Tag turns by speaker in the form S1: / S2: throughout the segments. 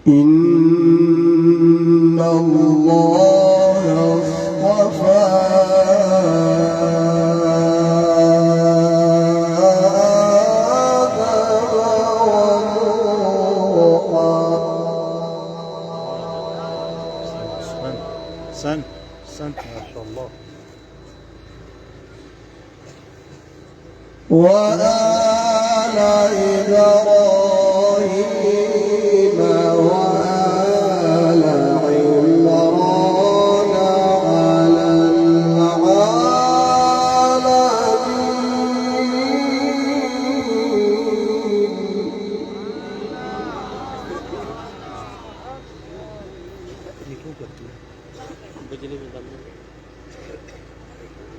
S1: إن الله اصطفى
S2: أحسنت ما شاء الله.
S1: وآل إبراهيم وآل عمران على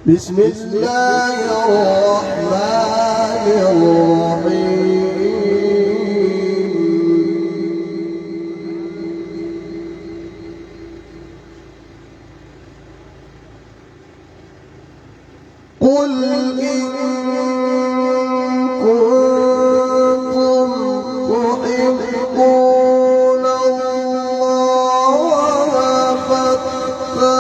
S1: بسم الله الرحمن الرحيم قل إن كنتم تحبون الله فاتبعوني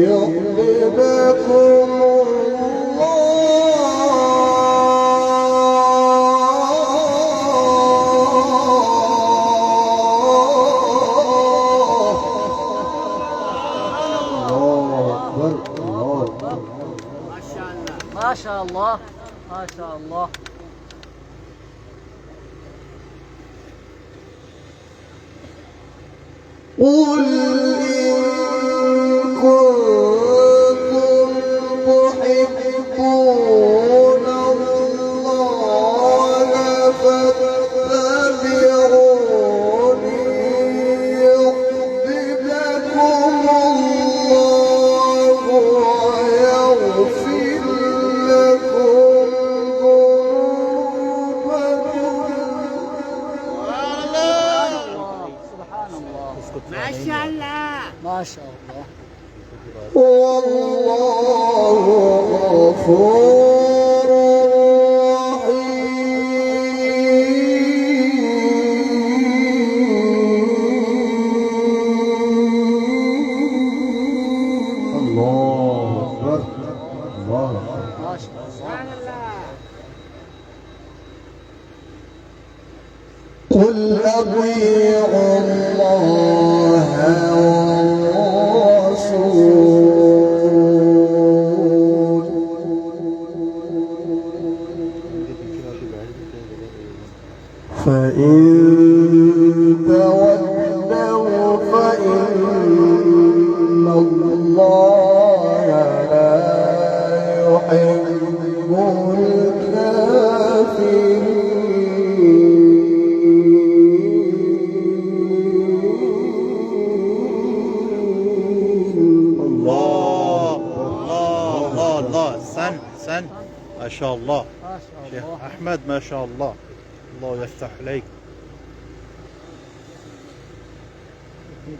S1: يحببكم
S3: ما شاء الله ما شاء الله.
S1: قل إن كنتم تحبون الله فاتبعوني يحببكم الله ويغفر لكم
S3: ما شاء الله ما شاء الله.
S1: والله غفور رحيم. الله أكبر الله أكبر
S3: ما شاء الله.
S1: قل أطيعوا الله والرسول فإن تولوا فإن الله لا يحب الكافرين.
S2: الله سن ما شاء الله.
S3: ما شاء
S2: شيخ
S3: الله.
S2: أحمد ما شاء الله. الله يفتح عليك.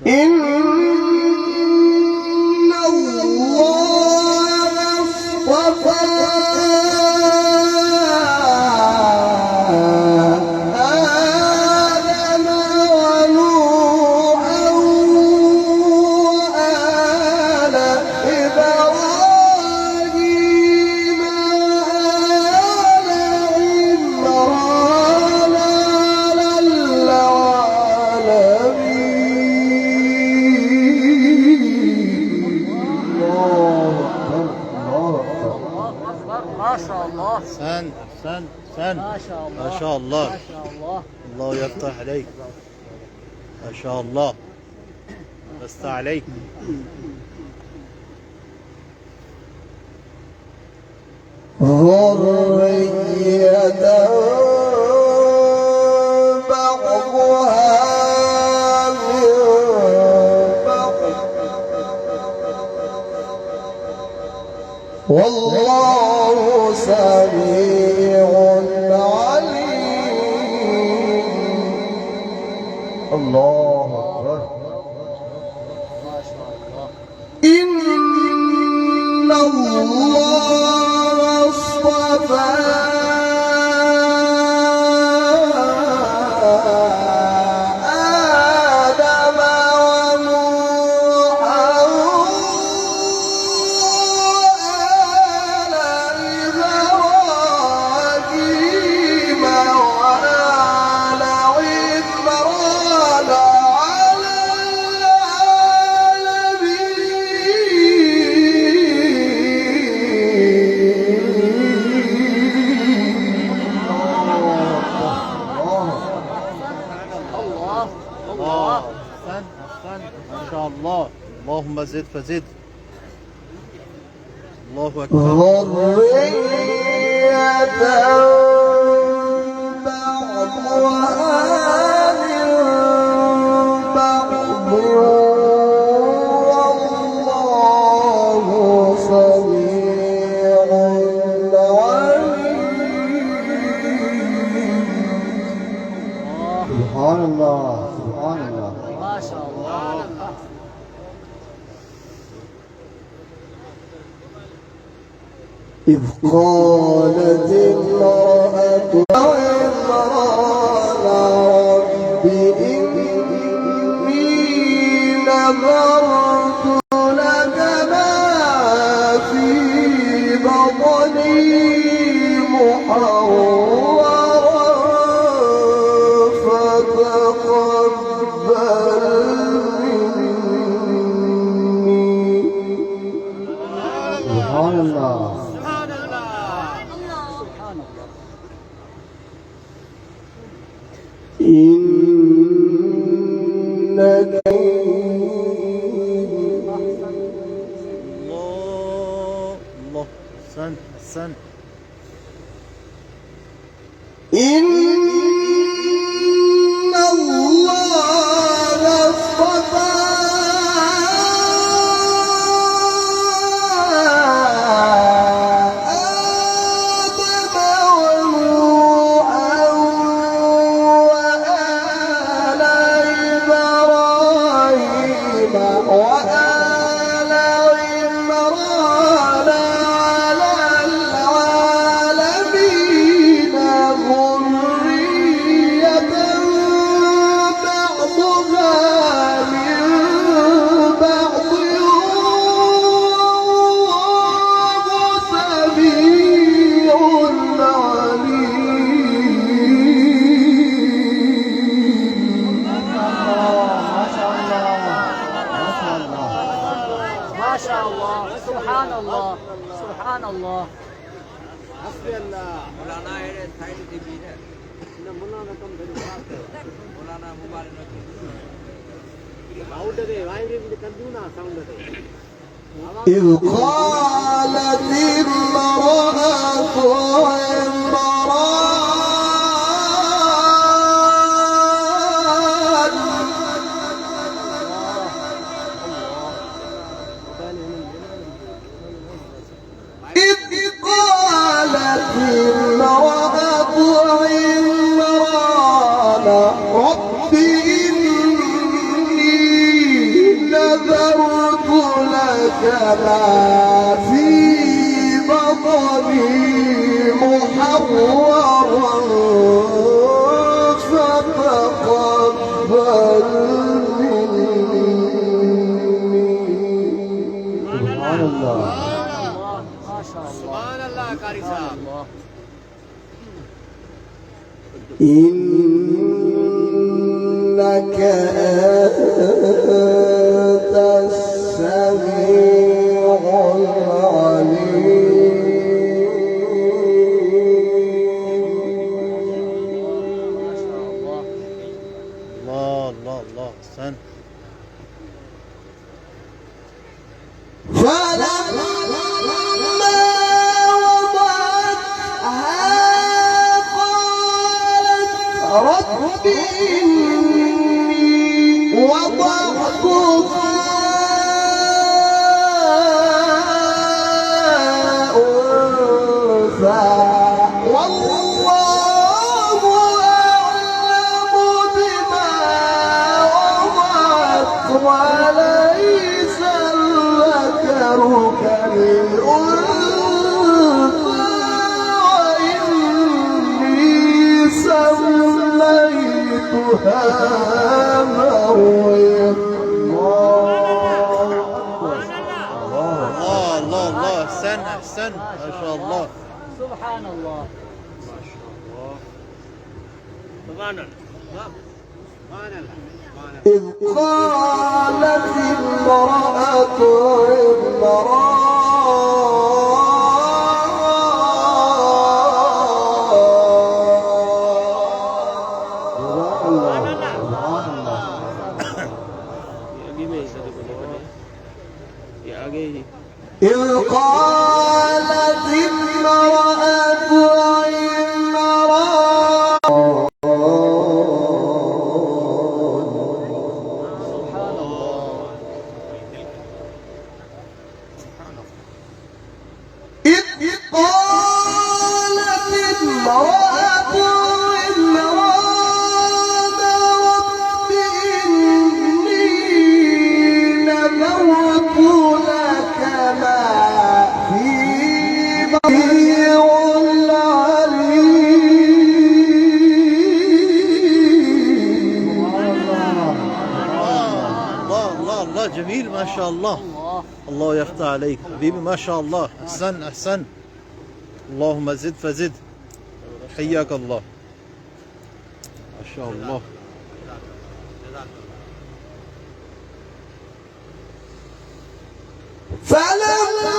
S1: إن الله اصطفى آدم ونوحا وآل إبراهيم وآل عمران على العالمين. الله أكبر الله أكبر.
S3: ما شاء الله
S2: سن
S3: ما شاء الله
S2: ما شاء الله.
S3: ما شاء الله.
S2: الله يفتح عليك. ما شاء الله. لست عليك.
S1: ذرية بعضها من بعض والله سميع عليم. الله أكبر.
S3: ما شاء الله.
S1: إن الله اصطفى
S2: زد فزد. الله أكبر.
S1: ذرية بعضها من بعض والله سميع عليم. سبحان الله سبحان الله.
S3: ما شاء الله.
S1: إذ قالت امرأة عمران رب إني نذرت لك ما في بطني محررا فتقبل مني. سبحان الله. إنك
S2: الله أحسن أحسن.
S1: إن الله اصطفى
S3: سبحان الله سبحان الله. حسبي الله.
S4: مولانا है side TV है ना مولانا कम दे مولانا मोबाइल में साउंड दे वाइब्रेट कर दूं ना साउंड दे.
S1: إذ قالت امرأة عمران رب إني نذرت لك ما في بطني محررا فتقبل مني. سبحان الله.
S3: ما شاء الله. سبحان الله कारी साहब.
S1: إنك أنت السميع العليم.
S3: ما شاء الله.
S2: الله الله الله أحسن.
S1: فلما وضعتها قالت رب إني وضعتها أنثى والله أعلم بما وضعت وليس الذكر كالأنثى وإني سميتها مريم.
S2: الله الله الله أحسن أحسن ما شاء الله.
S3: سبحان الله.
S4: سبحان الله. سبحان الله.
S1: إذ قالت امرأة عمران
S2: الله جميل ما شاء الله. الله يفتح عليك حبيبي ما شاء الله. أحسن أحسن. اللهم زد فزد. حياك الله ما شاء الله.
S1: فلما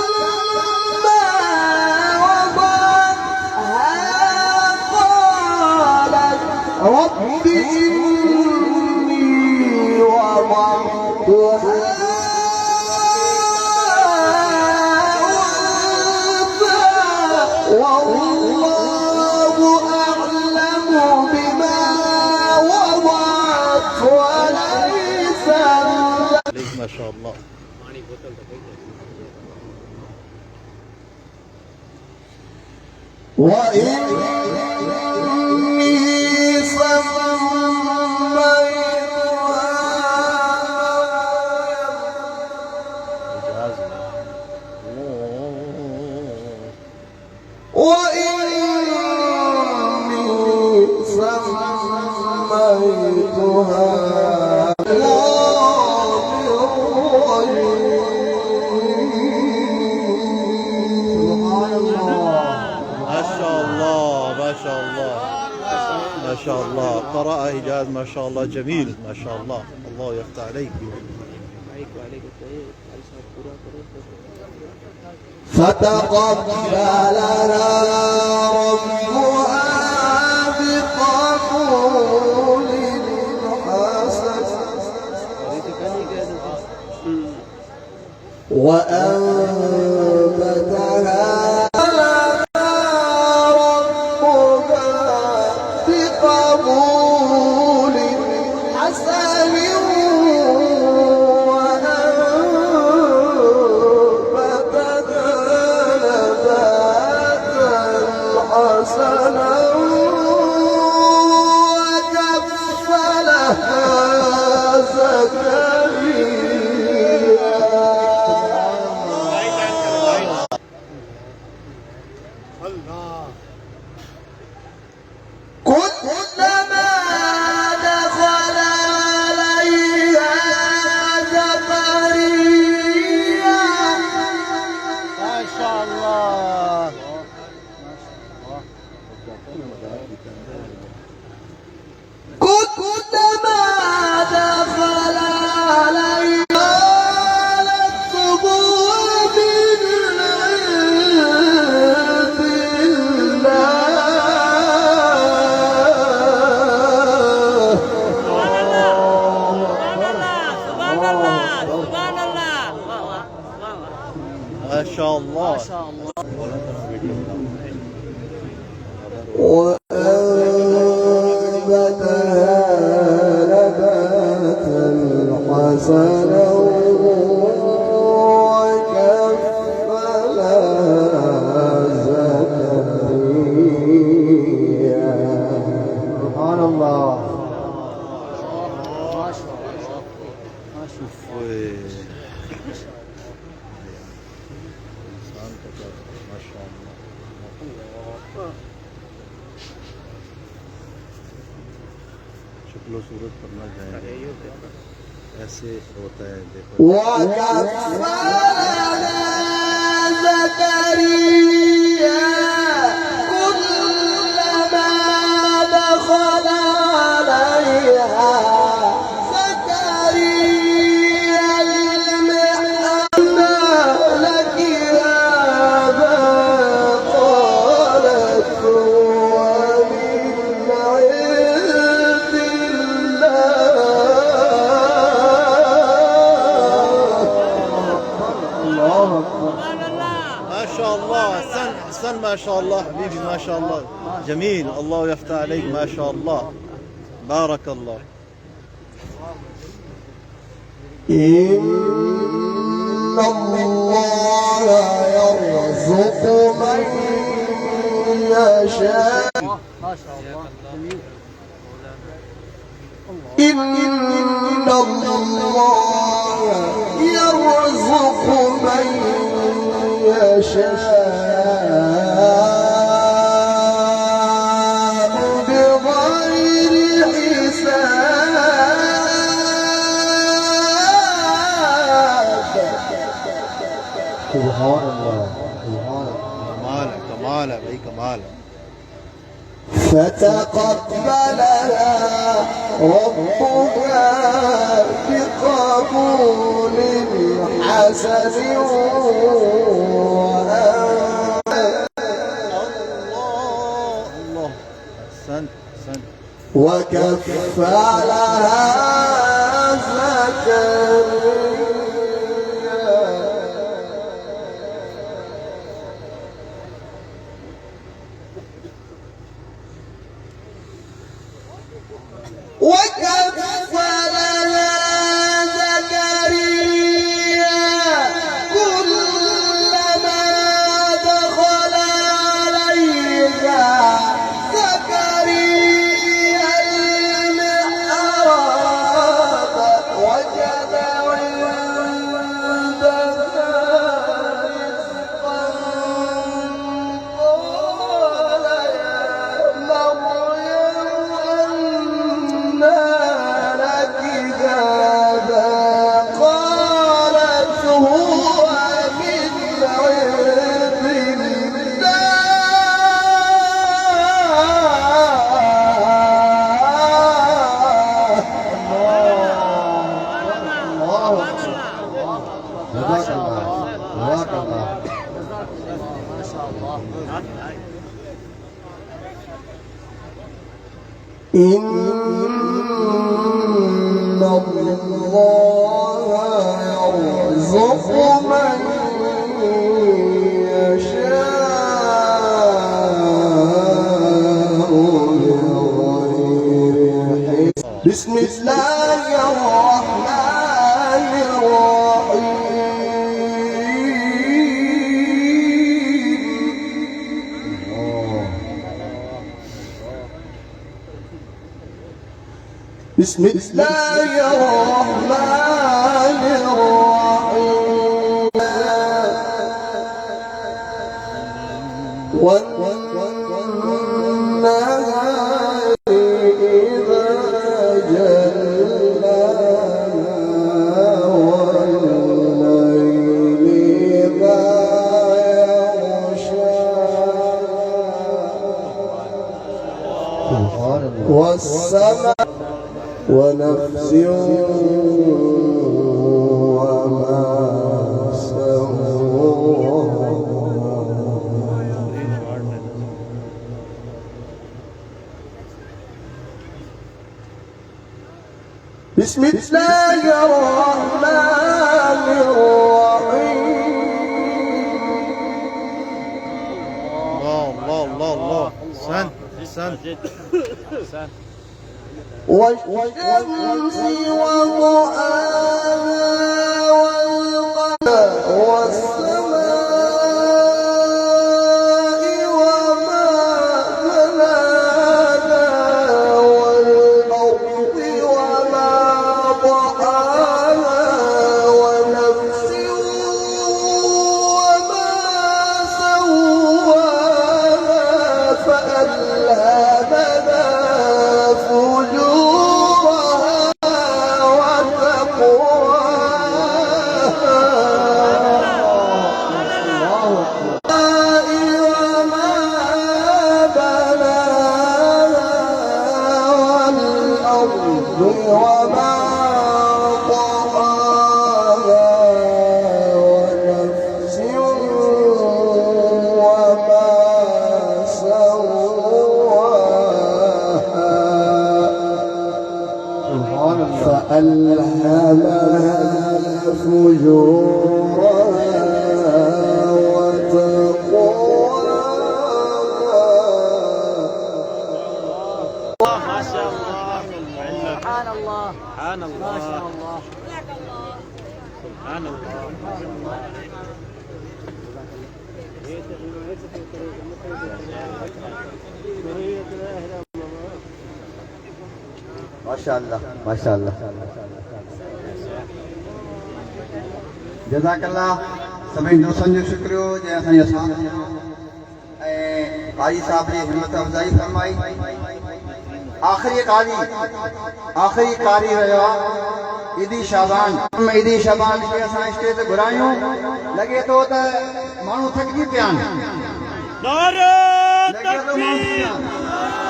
S1: وضعها قالت رب إني وضعتها أنثى والله أعلم بما وضعت وليس
S2: عليك ما شاء الله.
S1: وإني سميتها
S2: ما شاء الله قرأ إجاز ما شاء الله جميل ما شاء الله. الله يفتح عليك.
S1: فتقبلنا ربها بقبول حسن وأنبتها
S2: ما شاء الله.
S1: وأنبتها نباتا حسنا وكفلها زكريا. سبحان الله.
S2: ما شاء الله. शक्लो सूरत करना चाहेंगे ऐसे होता है देखो.
S1: وكفلنا زكريا كلما دخل عليها زكريا المحراب لك هذا قالت ومن عند الله.
S2: ما شاء الله. أحسن أحسن ما شاء الله حبيبي ما شاء الله جميل. الله يفتح عليك ما شاء الله. بارك الله.
S1: إن الله يرزق من يشاء. إن الله يرزق من يشاء
S2: कमाल है भाई, कमाल है।
S1: فتقبلها ربها بقبول حسن
S2: الله أحسنت أحسنت.
S1: وكفلها زكريا كلما دخل عليها زكريا المحراب وجد عندها رزقا قال يا مريم لك هذا؟ قالت هو من عند إن الله يرزق من يشاء بغير حساب. بسم الله الرحمن الرحيم. بسم الله الرحمن الرحيم. والنهار إذا جلاها والليل إذا يغشاها والسماء ونفس وما سواها. بسم الله الرحمن الرحيم.
S2: الله الله الله أحسنت أحسنت.
S1: والشمس وضحاها والقمر والسماء وما بناها والأرض وما طحاها ونفس وما سواها فألهمها فجورها وتقواها. وما بناها والأرض وما طحاها ونفس وما سواها فألهمها فجورها وتقواها.
S3: ما شاء الله. سبحان الله.
S4: سبحان الله
S3: ما شاء الله.
S4: سبحان الله.
S1: माशाअल्लाह माशाअल्लाह जज़ाकल्लाह सभी दोस्तों जो शुक्रियो जे असांजो साथ ऐं कारी साहब जी हिम्मत अफ़ज़ाई फरमाई। आखिरी कारी रहियो आहे ईदी शाबान खे असां स्टेज ते घुरायूं लॻे थो त माण्हू थकिजी पिया आहिनि
S2: नारे
S1: लगे तो
S2: तकबीर,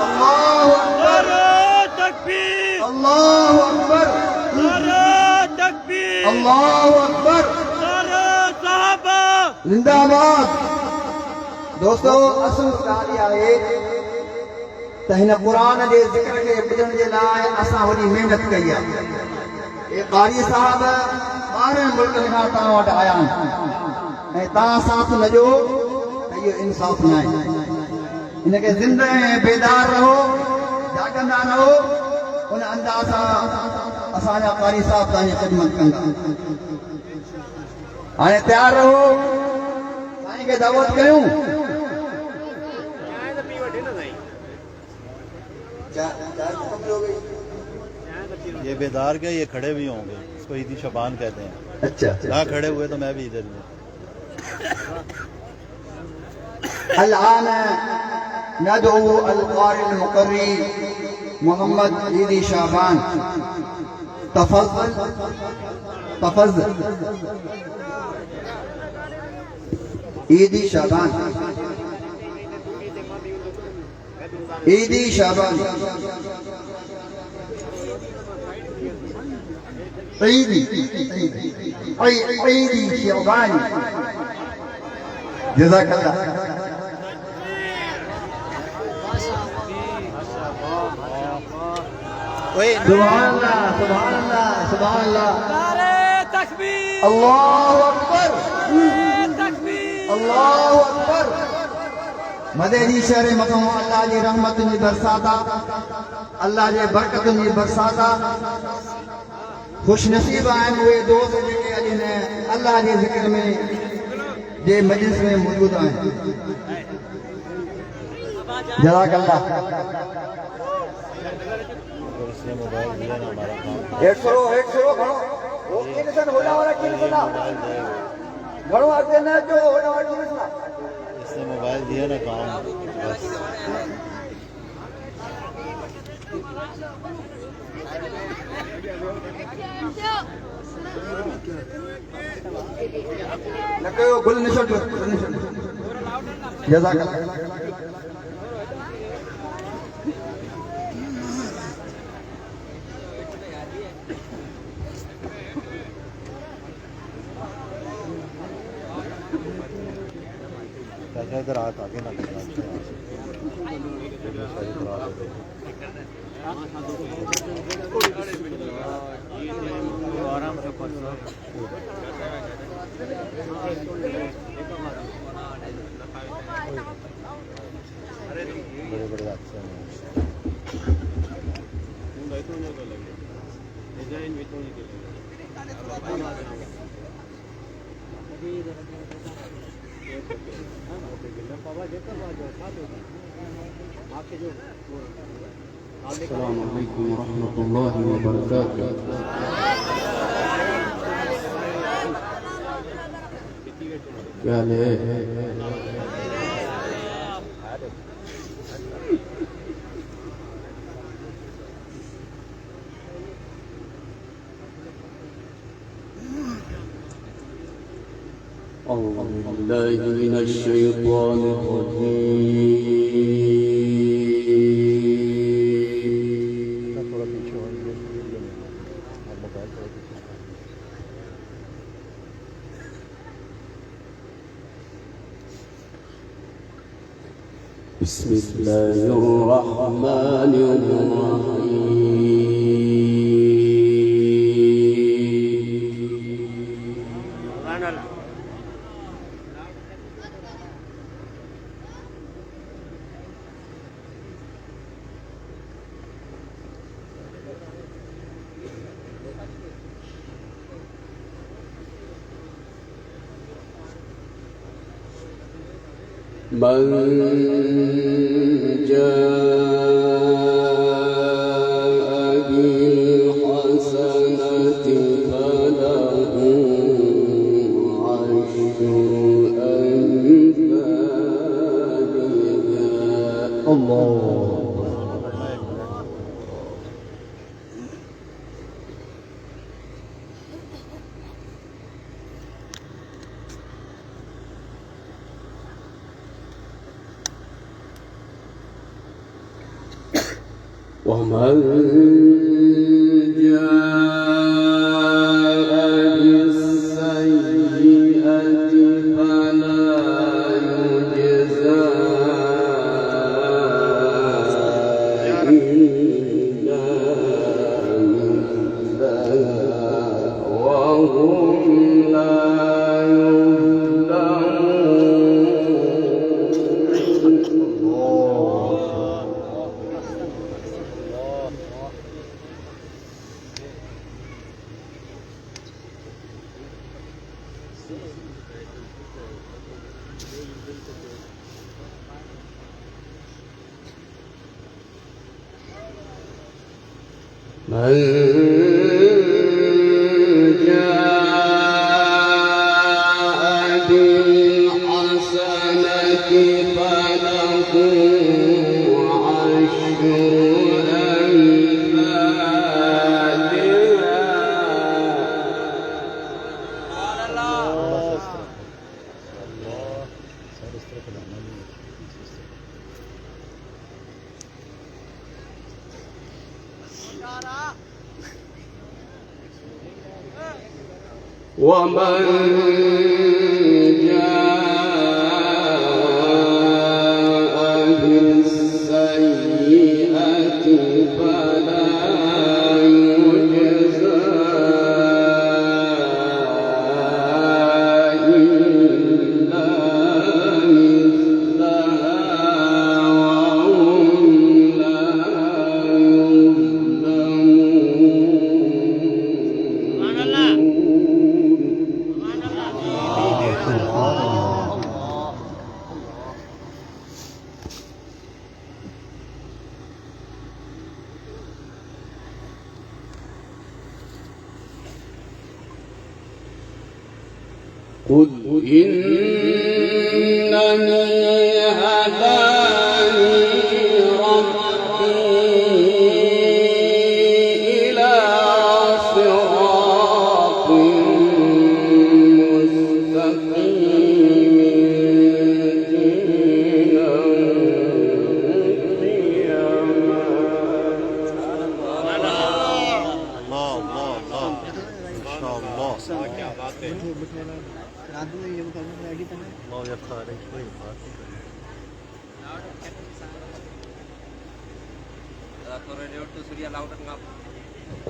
S1: अल्लाहु अकबर,
S2: नारे तकबीर,
S1: अल्लाहु अकबर,
S2: नारे तकबीर,
S1: अल्लाहु अकबर,
S2: नारे साहबा।
S1: जिंदाबाद। दोस्तों असुल ॻाल्हि आहे त हिन क़ुरान जे ज़िक्र खे ॿुधण जे लाइ असां वॾी महिनत कई आहे। हे क़ारी साहब 12 मुल्कनि खां तव्हां वटि आया आहिनि ऐं तव्हां साथ न ॾियो त इहो इंसाफ़ न आहे। हिनखे ज़िंदह ऐं बेदार रहो, जाॻंदा रहो। उन अंदाज़ सां असांजा क़ारी साहब तव्हांजी ख़िदमत कंदा। हाणे तयारु रहो, साईं खे दावत कयूं।
S2: ये बेदार के ये खड़े भी होंगे, इसको ईदी शबान कहते हैं।
S1: अच्छा
S2: ना खड़े हुए तो मैं भी इधर हूँ।
S1: الآن ندعو القارئ المقري محمد ईदी शाबान। तफज़्ज़ल तफज़्ज़ल ईदी शाबान, ईदी शाबान, ईदी शाबान। जज़ाकल्लाह। सुभान अल्लाह, सुभान अल्लाह, सुभान अल्लाह।
S3: नारे तकबीर,
S1: अल्लाहु अकबर,
S3: तकबीर,
S1: अल्लाहु अकबर। मदनी शहर मथों अल्लाह जी रहमतुनि जी बरसात आहे, अल्लाह जे बरकतुनि जी बरसात आहे। खुश नसीब आहिनि उहे दोस्त जेके अॼु हिन अल्लाह जे ज़िक्र में जे मजलिस में मौजूद आहिनि। जज़ाकल्लाह।
S2: इसलिए मोबाइल दिया ना हमारा काम।
S1: हेठ करो घणो वो की ॾिसनि होॾा वारा की ॾिसंदा घणो अॻिते न अचो, होॾा वारा की ॾिसंदा।
S2: इसने मोबाइल दिया ना काम बस।
S1: न कयो गुल न छॾियो, जज़ाकल्लाह।
S2: इधर आगे ना करना।
S4: आराम से
S2: बड़े बड़े हादसे
S5: السلام عليكم ورحمة الله وبركاته. क्या हाल है? أعوذ بالله من الشيطان الرجيم.
S2: थोड़ा पीछे होंगे वीडियो में और मोबाइल थोड़ा पीछे।
S5: بسم الله الرحمن الرحيم. من جاء بالحسنة فله عشر أمثالها. الله. ومن جاء بالسيئة فلا يجزى إلا مثلها وهم لا من جاء بالحسنة فله عشر ومن جاء بالسيئة فلا يجزى إلا مثلها وهم لا قل إنني هداني ربي إلى صراط مستقيم دينا قيما
S2: الله الله الله ما شاء الله الله يفتح عليك شوي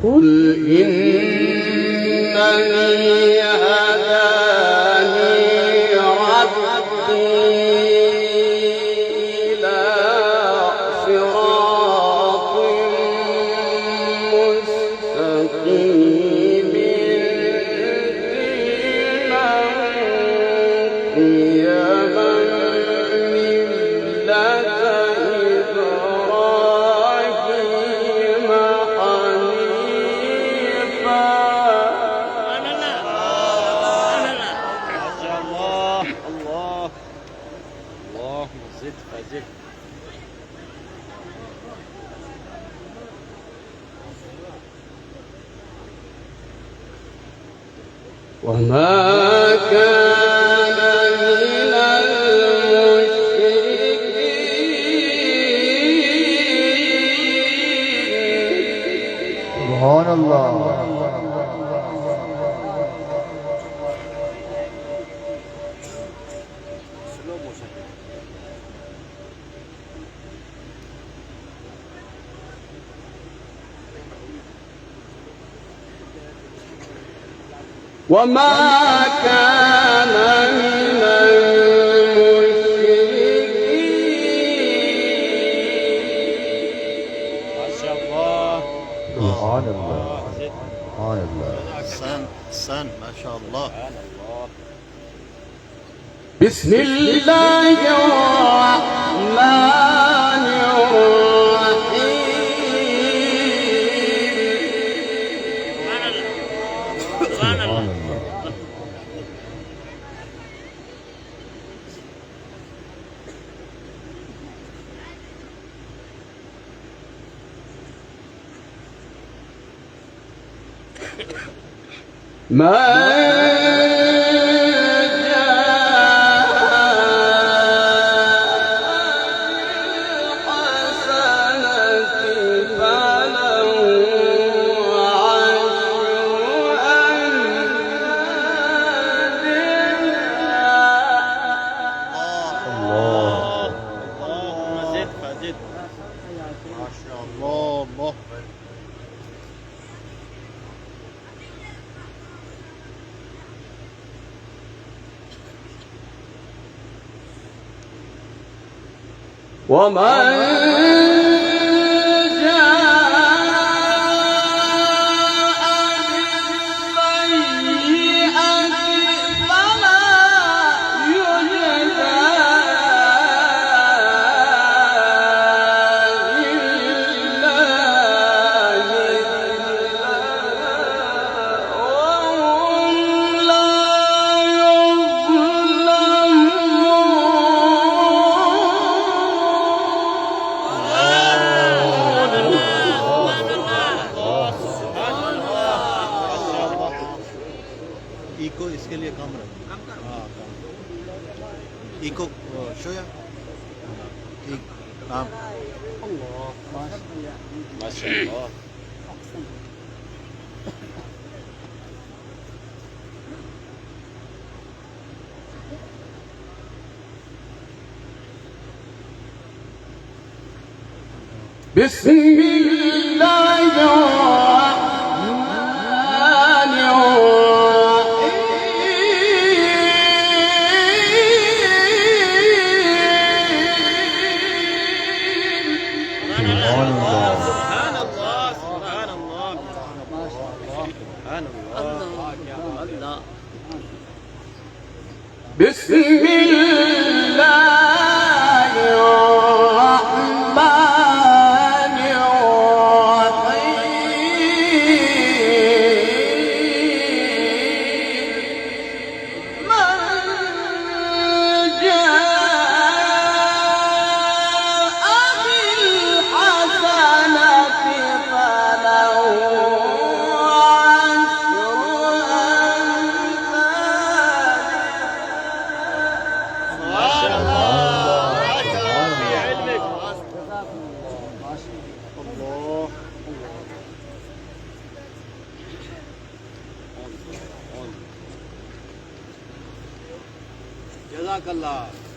S5: قل إنني هداني ربي إلى صراط مستقيم دينا قيما ملة إبراهيم حنيفا
S2: الله الله اللهم زد فزد
S5: وما كان من المشركين
S1: سبحان الله.
S5: وما كان من المشركين
S2: ما شاء الله
S1: سبحان الله. سبحان الله.
S2: أحسن ما شاء الله
S5: بسم الله الرحمن الرحيم
S1: سبحان الله.
S5: ما جاء بالحسنة
S2: زد ما شاء الله الله इको इसके लिए कम रखो हाँ कम इको शोया ठीक हाँ माशाल्लाह
S4: जज़ाकल्लाह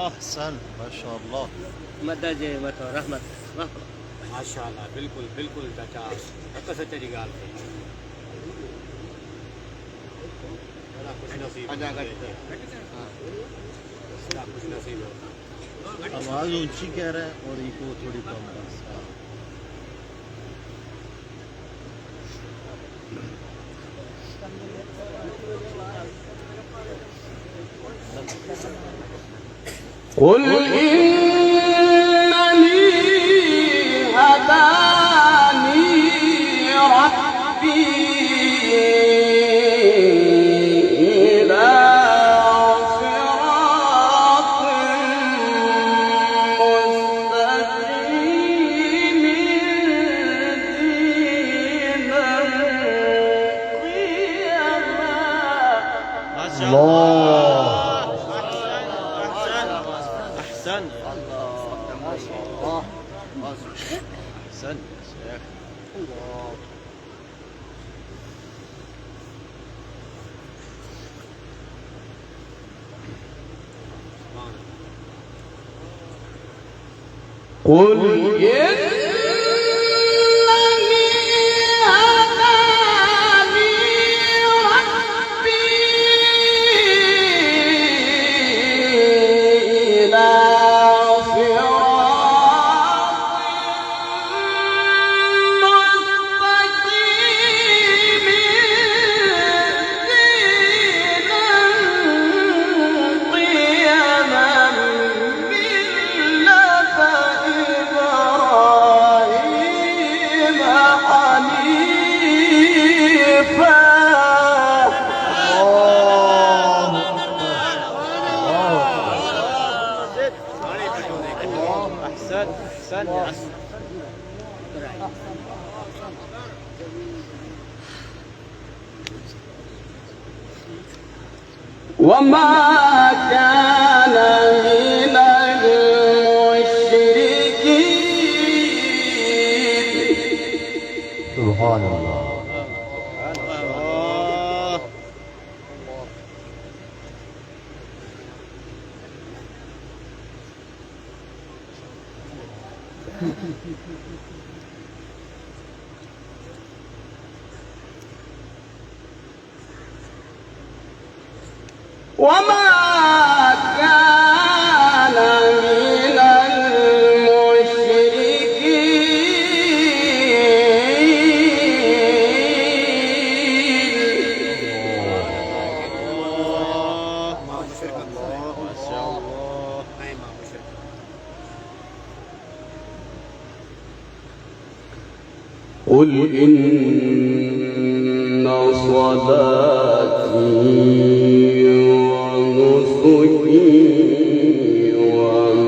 S2: अहसन माशाल्लाह
S3: मदद जे वठो रहमत
S4: माशाल्लाह बिल्कुल बिल्कुल चाचा हिक सचरी ॻाल्हि ॾाढा ख़ुशनसीब ॾाढा ख़ुशनसीब
S2: आवाज़ ऊंची कह रहा है और इको थोड़ी कम बस
S6: قل إنني هداني ربي إلى صراط مستقيم دينا قيما
S2: ما شاء الله أحسن أحسن شيخ
S6: قل إنني هداني ربي إلى صراط مستقيم دينا قيما ملة إبراهيم وما كان من المشركين.
S1: سبحان الله.
S6: وما كان من المشركين. قل إن صلاتي ونسكي ومحياي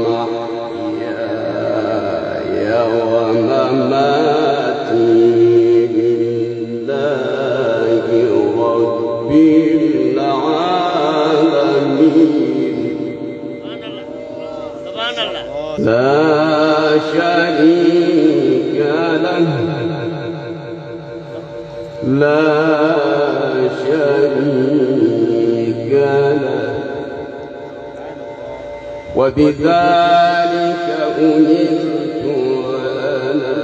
S6: ومماتي لله رب العالمين لا شريك له لا شريك له وبذلك أمرت وأنا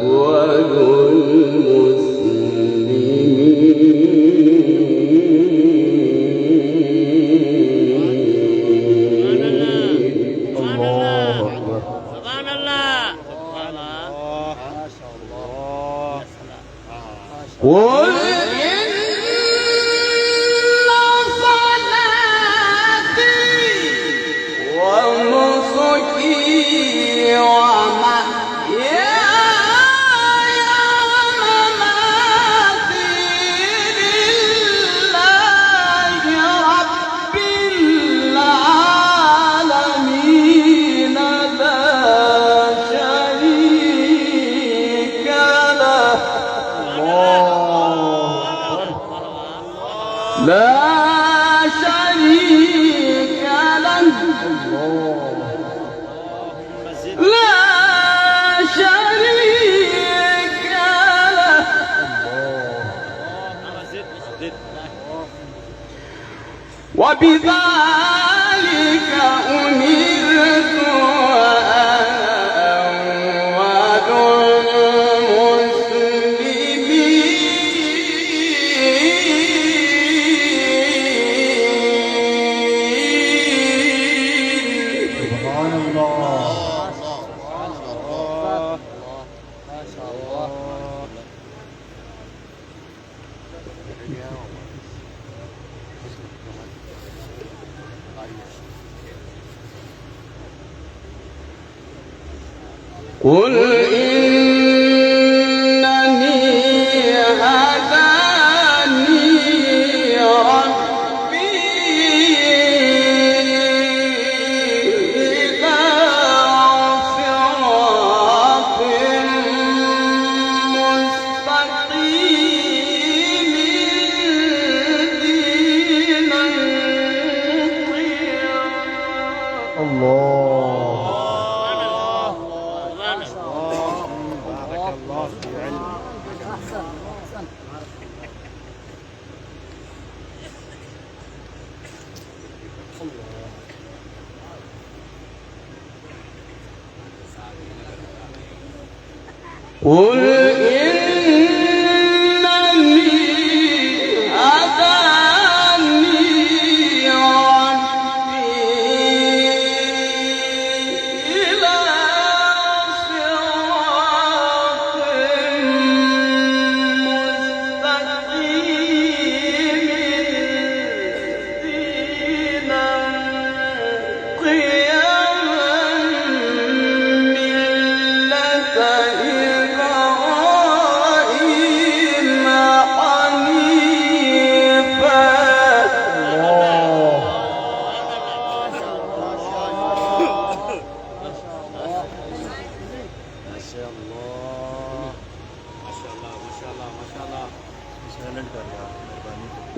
S6: أول المسلمين.
S1: الله أكبر.
S3: سبحان الله.
S6: قل إن صلاتي ونسكي ومحياي ومماتي لله رب العالمين لا شريك له لا شريك له لا شريك له وبذلك أمرت وأنا أول المسلمين.
S1: سبحان الله.
S6: قل إنني هداني ربي إلى صراط مستقيم دينا قيما.
S1: الله.
S6: قل إنني هداني ربي إلى صراط مستقيم دينا قيما ملة إبراهيم حنيفا.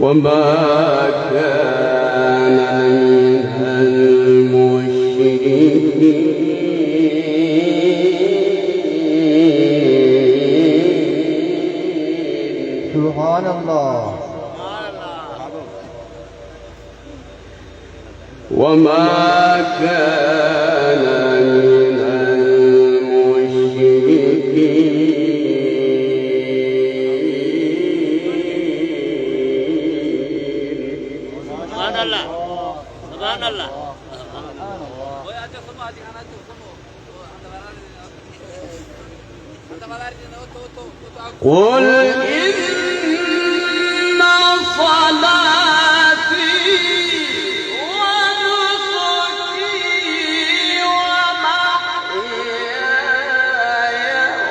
S6: وما كان
S1: سبحان الله
S6: وما كان من المشركين
S3: سبحان الله سبحان الله
S6: قل إن صلاتي ونسكي ومحياي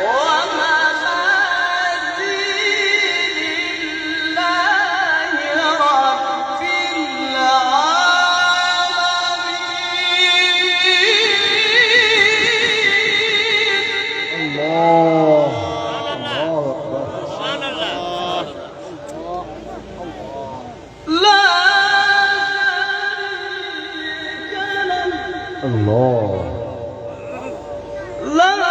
S6: ومماتي لله رب العالمين.
S1: الله الله أكبر
S3: سبحان الله
S6: لا
S1: الله
S6: شريك له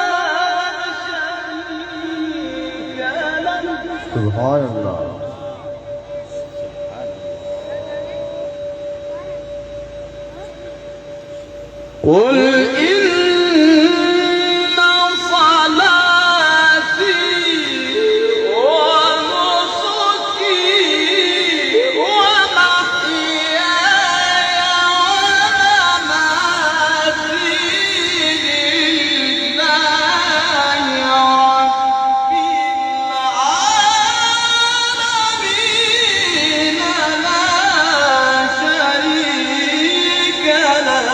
S1: سبحان الله
S6: قل إن صلاتي ونسكي ومحياي ومماتي لله رب العالمين لا شريك له.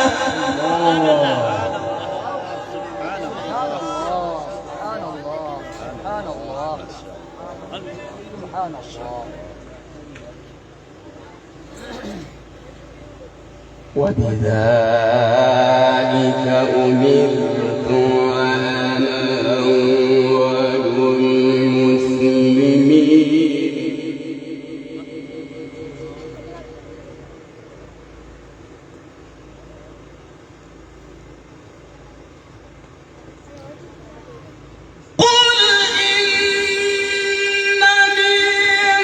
S6: وبذلك أمرت أنا أول المسلمين. قل إنني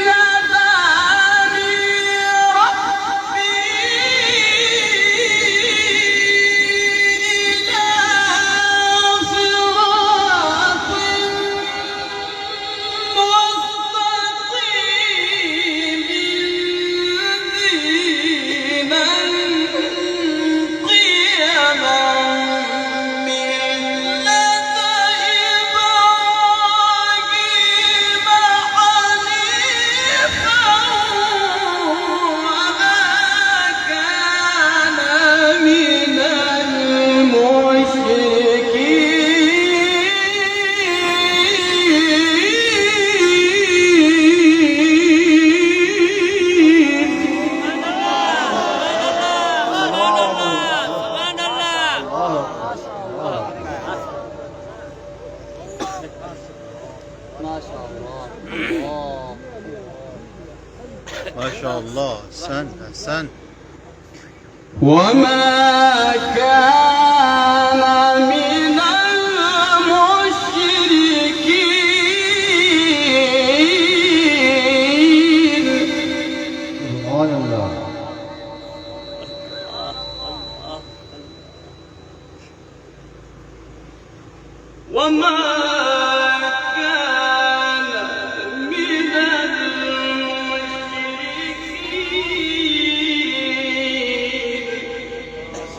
S6: هداني ربي إلى صراط مستقيم دينا قيما ملة إبراهيم حنيفا وما كان من المشركين.
S2: ما شاء الله أحسن أحسن
S6: وما كان من المشركين.
S1: سبحان الله
S6: وما كان من المشركين.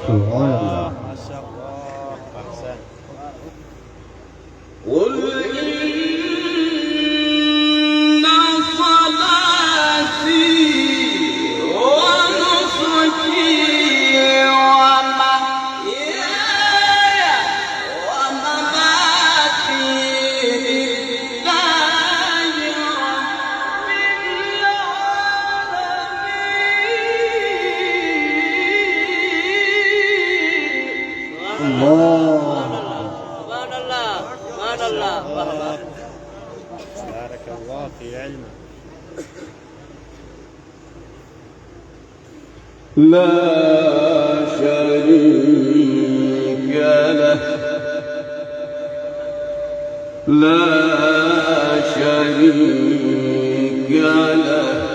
S1: سبحان الله
S2: ما شاء الله أحسن
S6: قل إن صلاتي ونسكي ومحياي ومماتي لله رب العالمين.
S1: الله
S3: سبحان الله سبحان الله
S2: بارك الله في علمك
S6: لا شريك له لا شريك له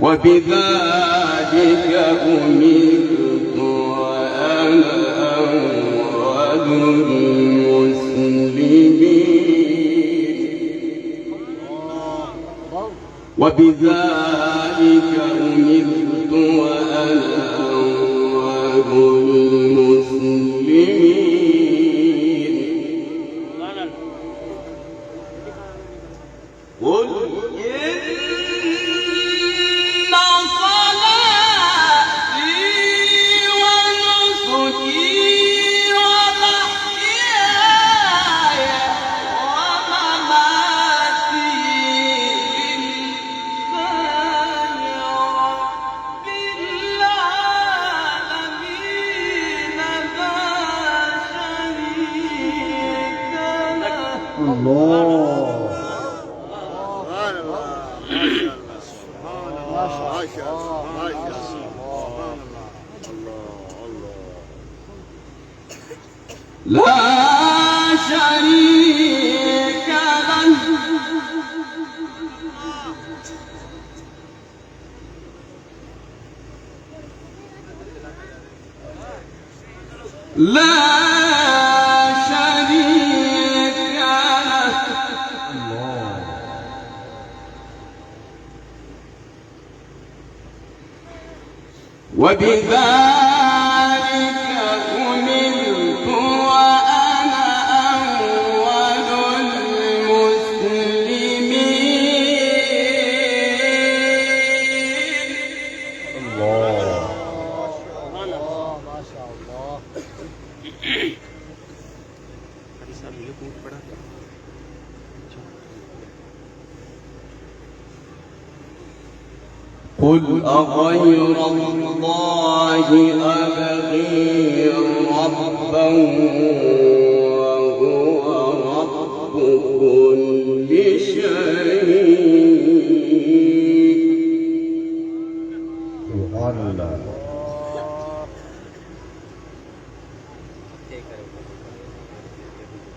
S6: وبذلك أمرت وأنا أول المسلمين وبذلك أمرت وأنا أول المسلمين قل إن صلاتي ونسكي ومحياي ومماتي
S2: الله
S6: لا شريك له لا شريك له وبذلك أمرت وأنا أول المسلمين
S2: الله
S6: قل أغير الله أبغي ربا وهو رب كل شيء
S2: سبحان الله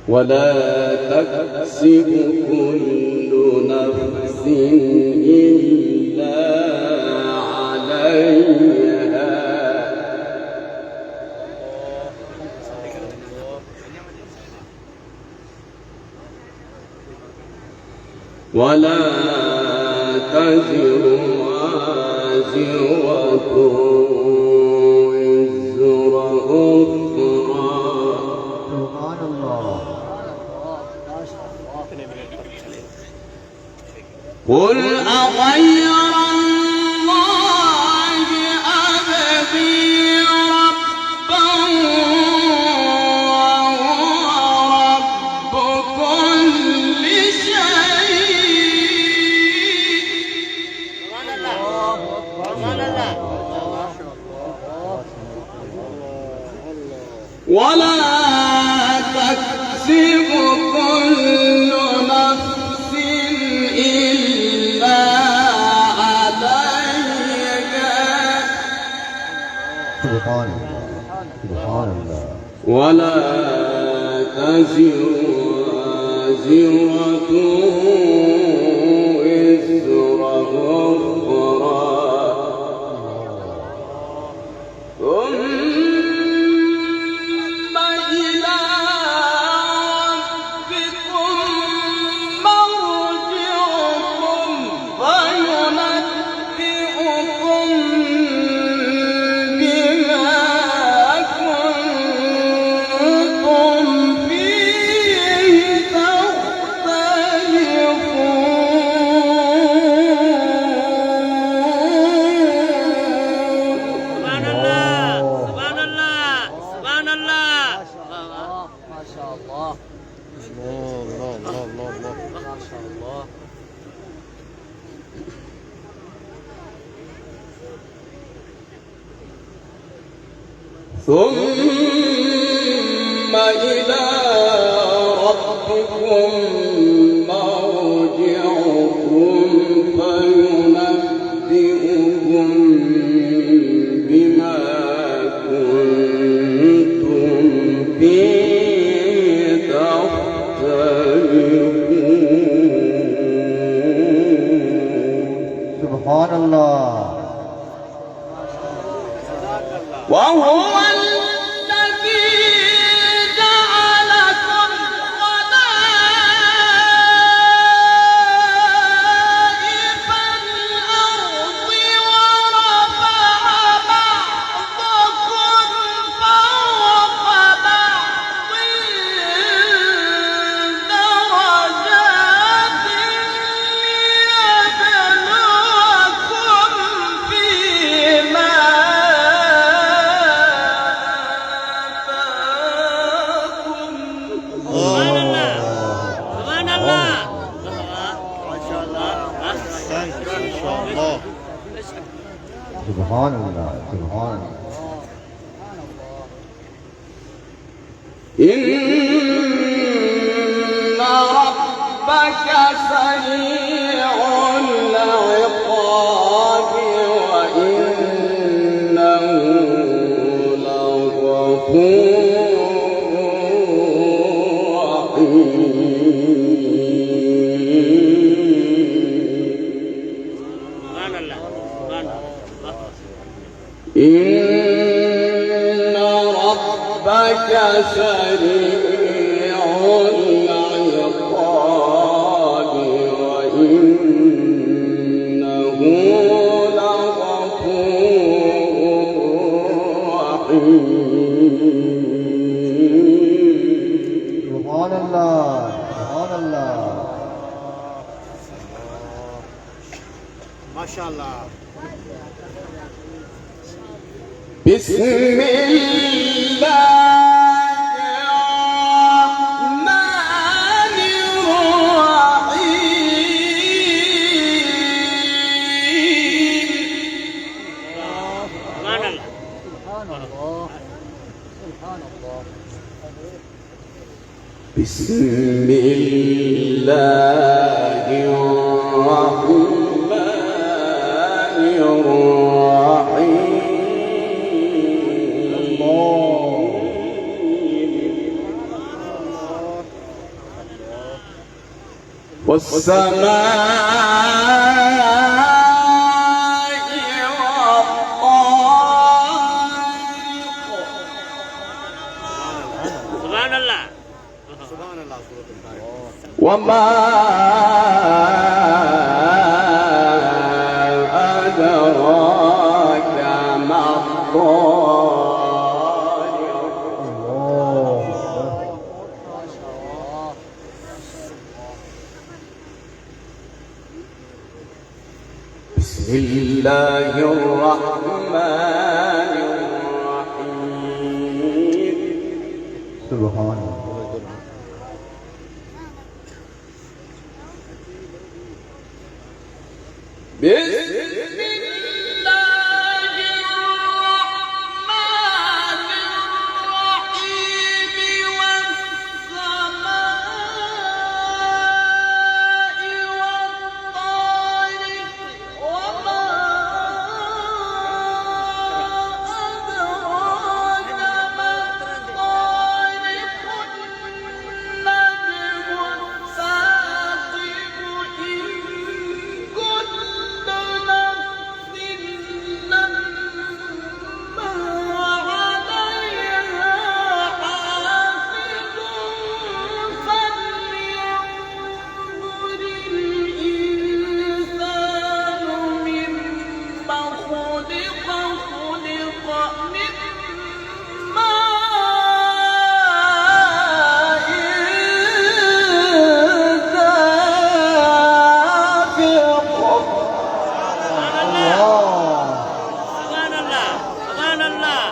S6: ولا تكسب كل نفس إلا عليها ولا تزر وازرة وزر أخرى
S1: سبحان الله.
S6: قل أغير الله أبغي ربا وهو رب كل شيء ولا تكسب كل نفس إلا عليها
S2: سبحان الله
S6: ولا تزر وازرة وزر أخرى ثم إلى ربكم مرجعكم فينبئكم بما كنتم فيه تختلفون ثم إلى ربكم مرجعكم فينبئكم بما كنتم فيه تختلفون
S1: سبحان الله.
S6: وهو الذي جعلكم خلائف الأرض ورفع بعضكم فوق بعض درجات ليبلوكم فيما
S3: سبحان الله ما شاء الله
S2: أحسنت ما شاء الله.
S1: سبحان الله. سبحان الله.
S6: إن ربك سريع العقاب وإنه لغفور
S3: سبحان الله سبحان الله
S6: إن ربك سريع العقاب وإنه لغفور رحيم.
S1: سبحان الله. سبحان الله.
S3: ما شاء الله.
S6: بسم الله الرحمن الرحيم.
S3: سبحان الله سبحان الله سبحان الله.
S6: بسم الله الرحمن الرحيم. والسماء والطارق
S3: سبحان الله
S6: وما أدراك ما الطارق. بسم الله الرحمن الرحيم.
S1: سبحان الله.
S6: بسم الله الرحمن الرحيم. والسماء والطارق وما أدراك ما الطارق. النجم الثاقب إن كل نفس لما عليها حافظ فلينظر الإنسان مما خلق. خلق من ماء دافق.
S3: سبحان الله سبحان الله.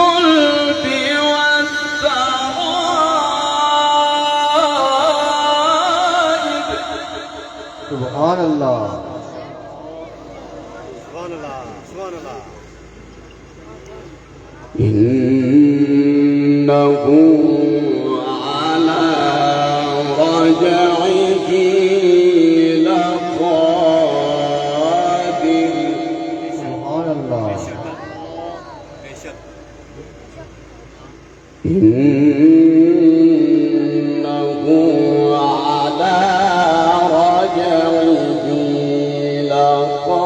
S6: القلب والترائب.
S1: سبحان الله.
S6: إنه على رجعه لقادر.
S1: سبحان الله.
S6: إنه على رجعه لقادر.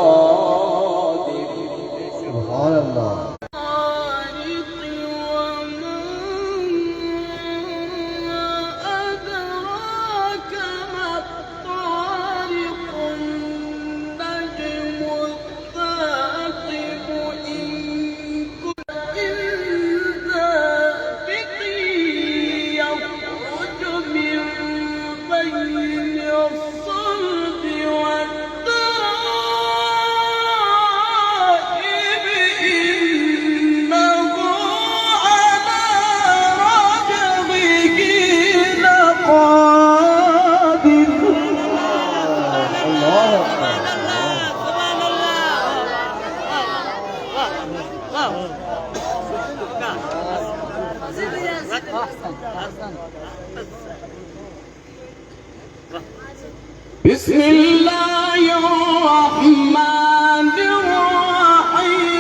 S6: بسم الله الرحمن الرحيم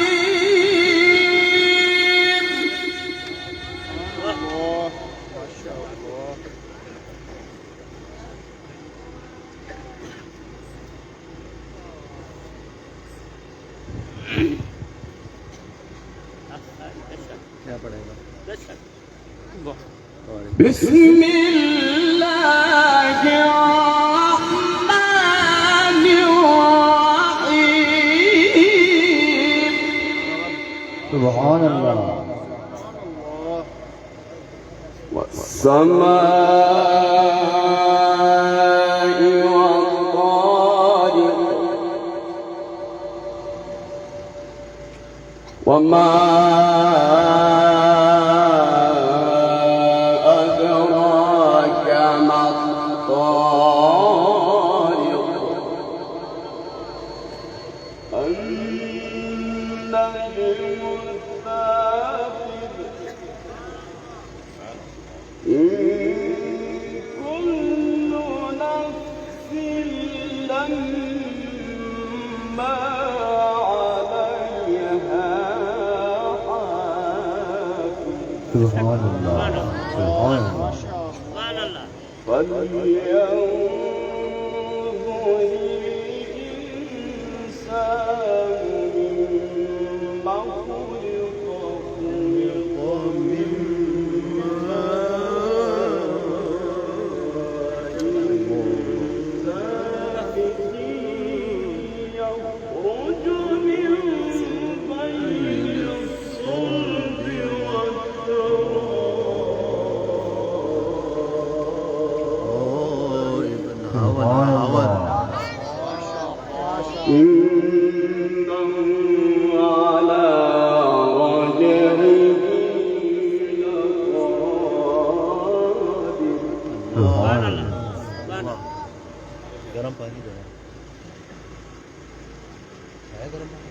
S2: क्या पड़ेगा
S6: بسم الله الرحمن الرحيم
S1: سبحان الله
S6: والسماء والطارق وما أدراك ما الطارق النجم الثاقب إن كل نفس لما عليها حافظ
S1: سبحان الله سبحان الله
S6: فلينظر الإنسان مما خلق من يخرج من بين الصلب
S1: سبحان الله
S6: إنه على رجعه لقادر
S1: سبحان الله
S2: गरम पानी दो है गरम पानी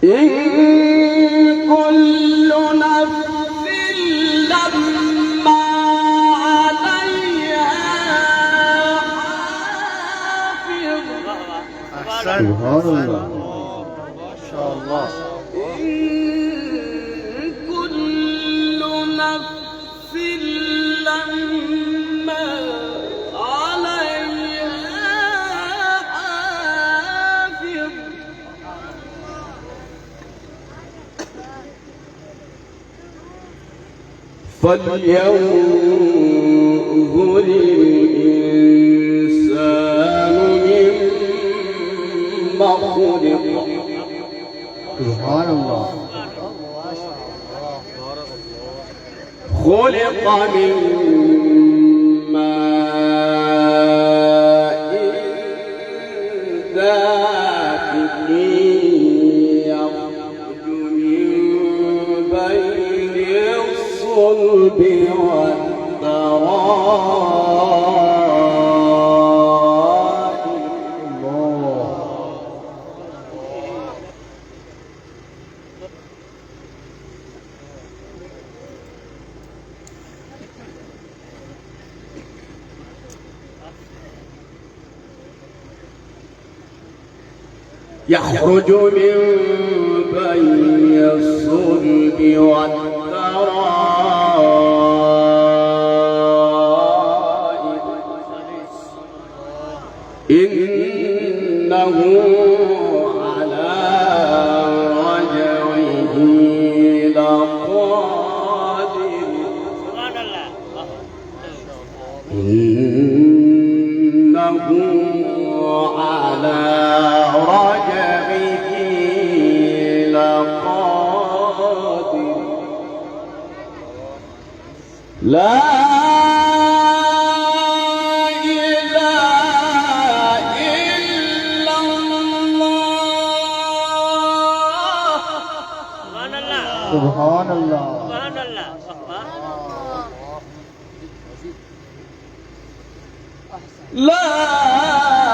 S6: إن كل نفس لما عليها حافظ
S2: أحسن
S1: سبحان الله
S2: ما شاء الله
S6: إن كل نفس لما عليها حافظ فلينظر الإنسان مما خلق
S1: سبحان الله
S6: خلق من ماء دافق يخرج من بين الصلب والترائب يخرج من بين الصلب والترائب إنه على رجعه لقادر إنه على رجعه لقادر لا إله إلا الله
S1: سبحان الله
S6: لا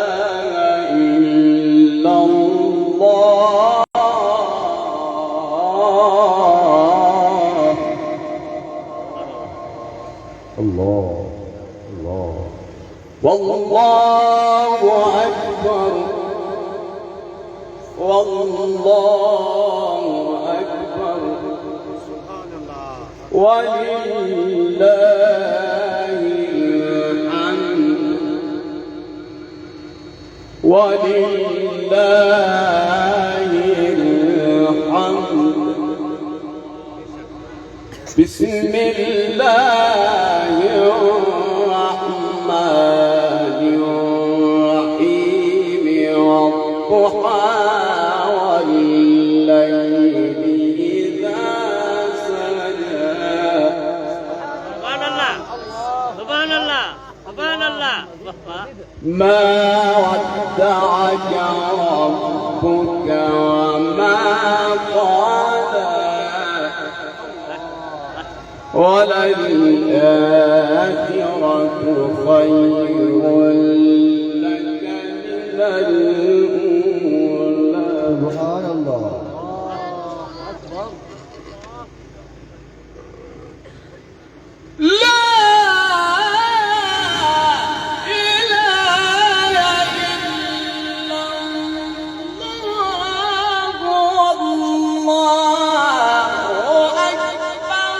S6: إله إلا الله الله الله والله أكبر والله أكبر ولله الحمد ولله الحمد بسم الله الرحمن الرحيم والضحى والليل إذا سجى
S3: سبحان الله سبحان الله
S6: ما ودعك ربك وما قلى وللآخرة خير لك من الأولى
S1: سبحان الله
S6: لا إله إلا الله والله أكبر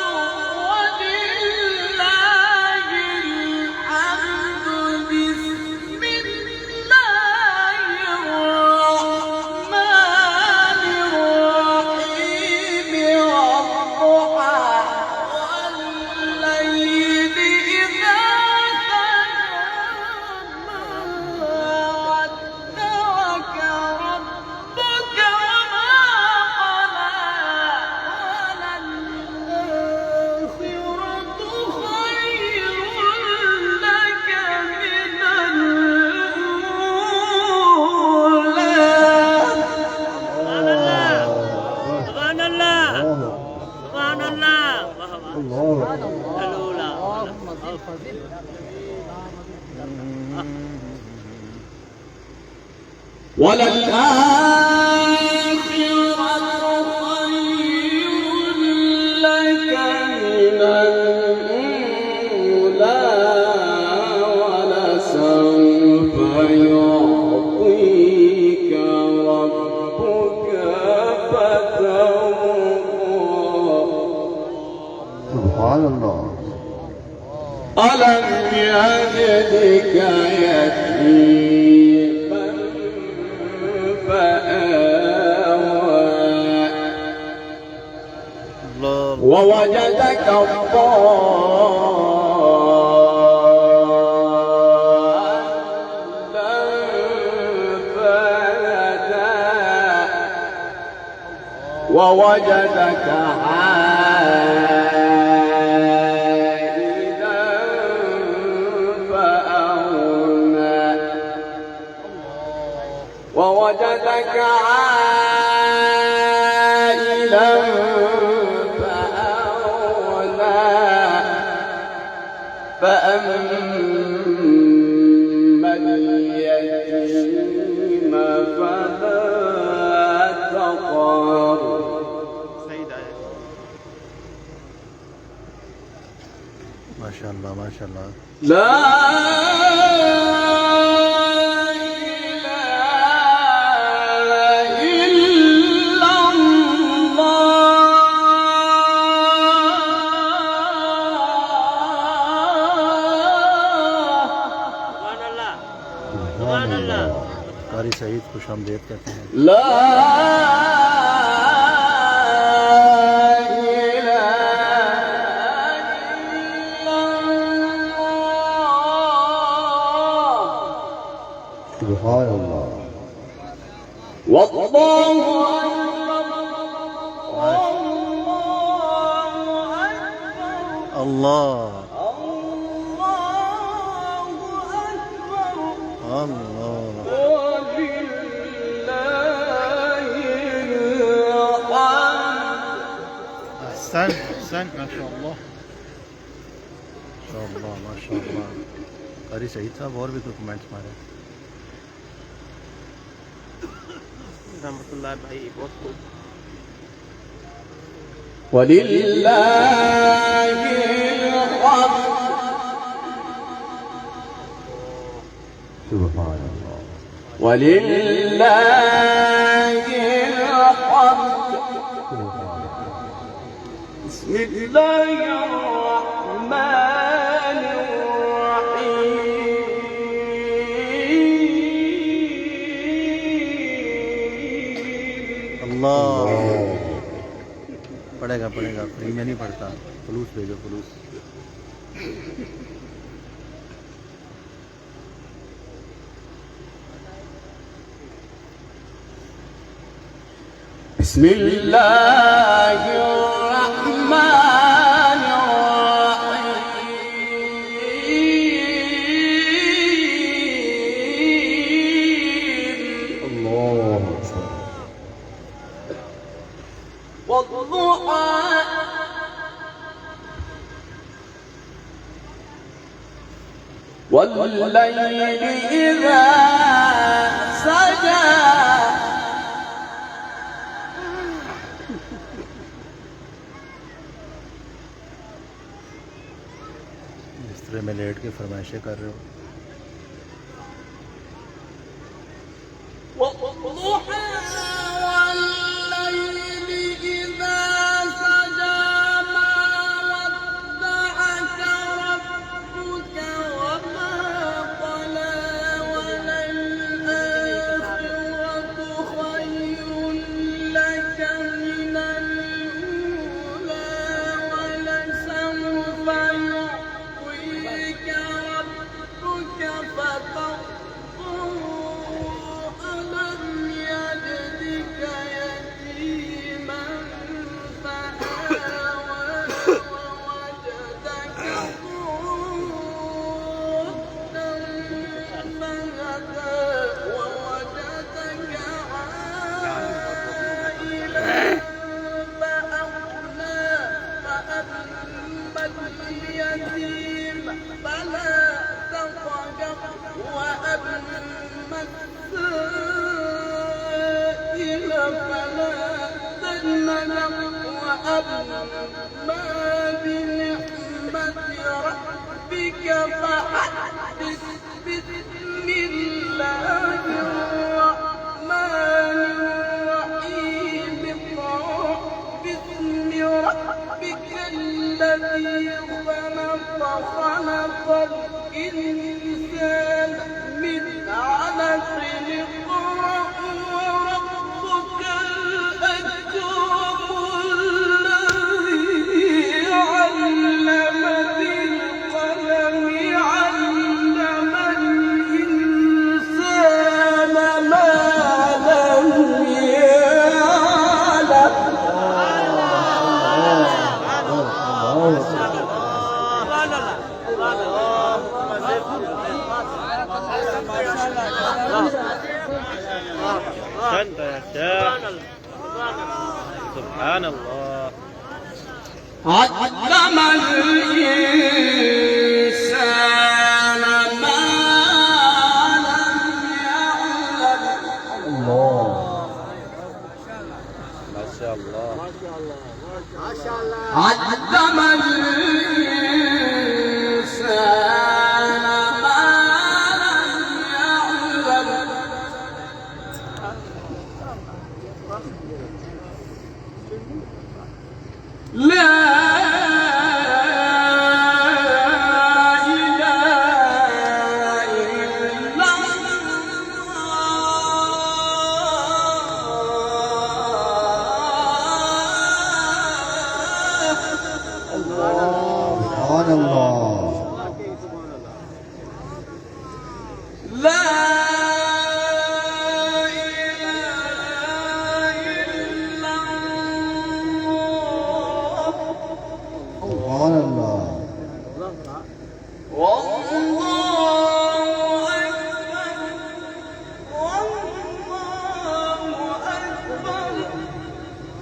S6: ولله الحمد بسم الله الرحمن الرحيم والضحى والليل إذا وللآخرة خير لك من الأولى ولسوف يعطيك ربك فترضى
S1: سبحان الله
S6: ألم يجدك يتيما فآوى
S2: الله
S6: ووجدك ضالا فهدى ووجدك عائلا فأغنى ووجدك عائلا فأغنى فأما اليتيم فلا تقهر
S2: ما شاء الله ما شاء الله
S6: لا
S2: कहते हैं।
S6: لا إله إلا الله
S1: سبحان الله
S6: والله
S2: الله الله أحسن أحسن ما شاء الله ما شاء الله ما شاء الله कारी सही था और भी कोई कमेंट्स मारे
S4: रहमतुल्लाह भाई बहुत खूब
S6: ولله الحمد
S1: سبحان الله
S6: ولله الحمد بسم الله الرحمن الرحيم
S2: अल्लाह पढ़ेगा पढ़ेगा फ्री में नहीं पढ़ता फलूस भेजो फलूस
S6: بسم الله الرحمن الرحيم
S1: الله
S6: والضحى والليل إذا سجى
S2: बिस्तरे में लेट के फरमाइशें कर रहे हो
S6: والضحى والليل إذا سجى ما ودعك ربك وما قلى وللآخرة خير لك من الأولى ولسوف يعطيك ربك فترضى ألم يجدك يتيما فآوى ووجدك ضالا فهدى ووجدك عائلا فأغنى فأما اليتيم فلا تقهر وأما السائل فلا تنهر وأما بنعمة ربك فحدث بسم الله الرحمن الرحيم باسم ربك الذي خلق الإنسان من علق اقرأ وربك الأكرم الذي علم بالقلم علم الإنسان ما لم يعلم
S2: أحسنت يا شيخ سبحان الله
S6: علم الإنسان ما لم يعلم
S2: ما شاء الله
S6: علم الإنسان ما لم يعلم لا إله إلا الله
S1: الله.
S6: لا
S1: سبحان الله.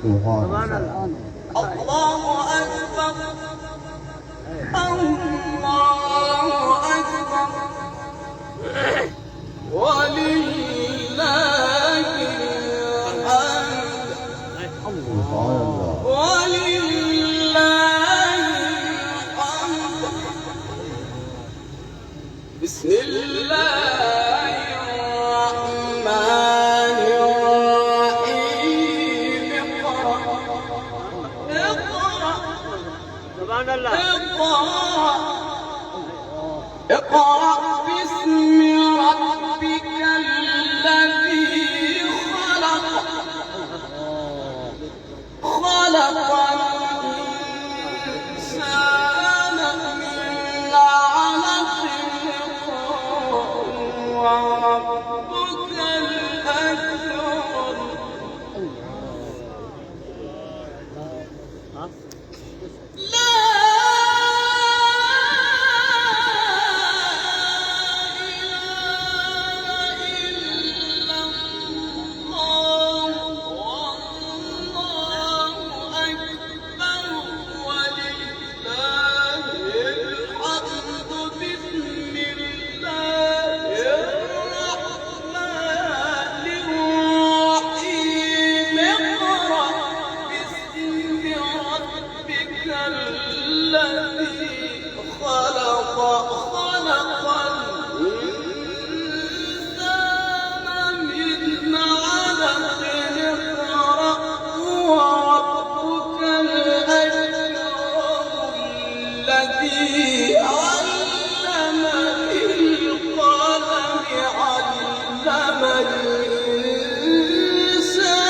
S1: سبحان الله.
S6: الله أكبر الله أكبر ولله الحمد
S1: سبحان الله.
S6: ولله الحمد بسم الله الرحمن الرحيم اقرأ
S3: سبحان الله.
S6: اقرأ باسم ربك الذي خلق خلق الإنسان من علق وربك الأكرم لا علم الإنسان